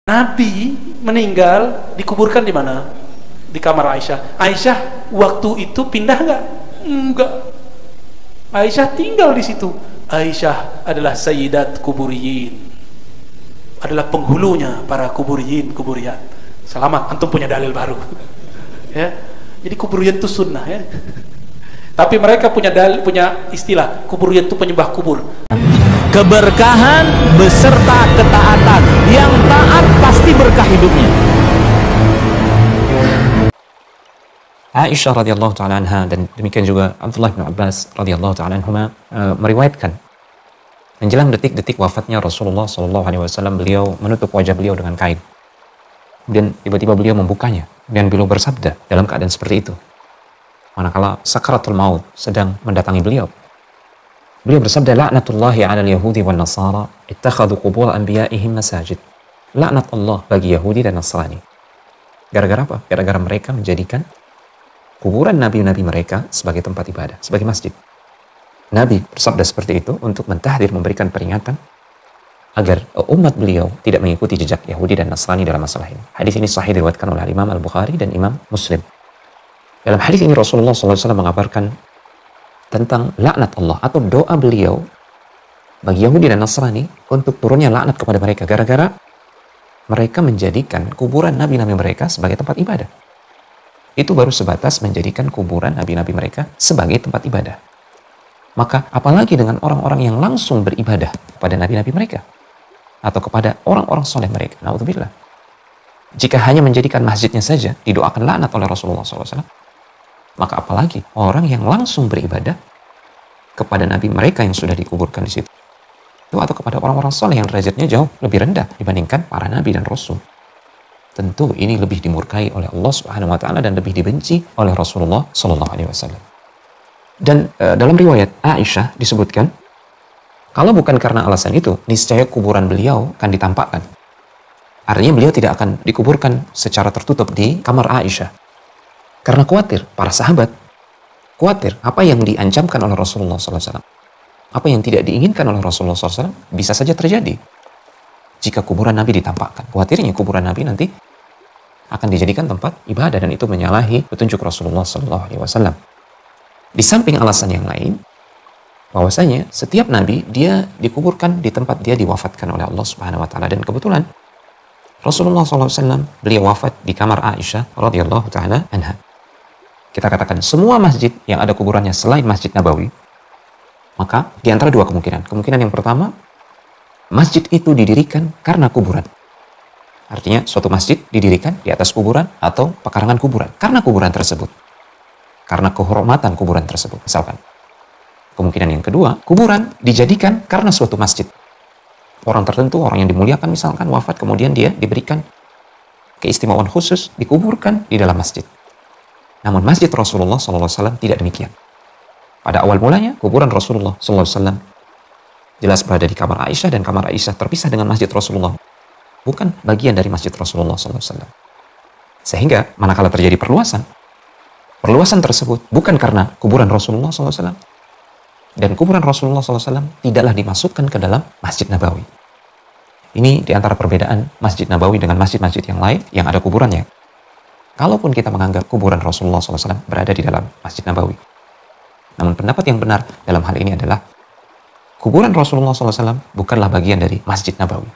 Nabi meninggal dikuburkan di mana? Di kamar Aisyah. Aisyah waktu itu pindah nggak? Enggak. Aisyah tinggal di situ. Aisyah adalah sayyidat kuburiyin, adalah penghulunya para kuburiyin, kuburiyat. Selamat, antum punya dalil baru. Ya, jadi kuburiyin itu sunnah ya. Tapi mereka punya dalil, punya istilah kuburiyin itu penyembah kubur. Keberkahan beserta ketaatan. Yang taat pasti berkah hidupnya. Aisyah radhiyallahu taala anha dan demikian juga Abdullah bin Abbas radhiyallahu taala anhuma meriwayatkan menjelang detik-detik wafatnya Rasulullah sallallahu alaihi wasallam, beliau menutup wajah beliau dengan kain. Kemudian tiba-tiba beliau membukanya dan beliau bersabda dalam keadaan seperti itu, manakala sakaratul maut sedang mendatangi beliau. Beliau bersabda, "La'natullahi 'alal yahudi wan nasara ittakhadhu qubur anbiya'ihim masajid." Laknat Allah bagi Yahudi dan Nasrani. Gara-gara apa? Gara-gara mereka menjadikan kuburan nabi-nabi mereka sebagai tempat ibadah, sebagai masjid. Nabi bersabda seperti itu untuk mentahdir, memberikan peringatan agar umat beliau tidak mengikuti jejak Yahudi dan Nasrani dalam masalah ini. Hadis ini sahih diriwayatkan oleh Imam Al-Bukhari dan Imam Muslim. Dalam hadis ini Rasulullah SAW mengabarkan tentang laknat Allah atau doa beliau bagi Yahudi dan Nasrani untuk turunnya laknat kepada mereka gara-gara mereka menjadikan kuburan nabi-nabi mereka sebagai tempat ibadah. Itu baru sebatas menjadikan kuburan nabi-nabi mereka sebagai tempat ibadah. Maka apalagi dengan orang-orang yang langsung beribadah kepada nabi-nabi mereka atau kepada orang-orang soleh mereka. Na'udzubillah. Jika hanya menjadikan masjidnya saja didoakan laknat oleh Rasulullah SAW, maka apalagi orang yang langsung beribadah kepada nabi mereka yang sudah dikuburkan di situ, atau kepada orang-orang soleh yang derajatnya jauh lebih rendah dibandingkan para nabi dan rasul. Tentu ini lebih dimurkai oleh Allah Subhanahu wa taala dan lebih dibenci oleh Rasulullah sallallahu alaihi wasallam. Dan dalam riwayat Aisyah disebutkan, kalau bukan karena alasan itu, niscaya kuburan beliau akan ditampakkan. Artinya beliau tidak akan dikuburkan secara tertutup di kamar Aisyah. Karena khawatir, para sahabat khawatir apa yang diancamkan oleh Rasulullah sallallahu alaihi wasallam, apa yang tidak diinginkan oleh Rasulullah sallallahu alaihi wasallam bisa saja terjadi jika kuburan Nabi ditampakkan. Khawatirnya kuburan Nabi nanti akan dijadikan tempat ibadah dan itu menyalahi petunjuk Rasulullah SAW. Di samping alasan yang lain, bahwasanya setiap nabi dia dikuburkan di tempat dia diwafatkan oleh Allah Subhanahu Wa Taala, dan kebetulan Rasulullah SAW beliau wafat di kamar Aisyah radhiyallahu taala anha. Kita katakan semua masjid yang ada kuburannya selain Masjid Nabawi, maka di antara dua kemungkinan. Kemungkinan yang pertama, masjid itu didirikan karena kuburan. Artinya suatu masjid didirikan di atas kuburan atau pekarangan kuburan karena kuburan tersebut, karena kehormatan kuburan tersebut misalkan. Kemungkinan yang kedua, kuburan dijadikan karena suatu masjid. Orang tertentu, orang yang dimuliakan misalkan wafat, kemudian dia diberikan keistimewaan khusus, dikuburkan di dalam masjid. Namun masjid Rasulullah SAW tidak demikian. Pada awal mulanya kuburan Rasulullah SAW jelas berada di kamar Aisyah, dan kamar Aisyah terpisah dengan masjid Rasulullah, bukan bagian dari masjid Rasulullah SAW. Sehingga manakala terjadi perluasan tersebut bukan karena kuburan Rasulullah SAW, dan kuburan Rasulullah SAW tidaklah dimasukkan ke dalam Masjid Nabawi. Ini diantara perbedaan Masjid Nabawi dengan masjid-masjid yang lain yang ada kuburannya. Kalaupun kita menganggap kuburan Rasulullah SAW berada di dalam Masjid Nabawi, namun pendapat yang benar dalam hal ini adalah kuburan Rasulullah SAW bukanlah bagian dari Masjid Nabawi.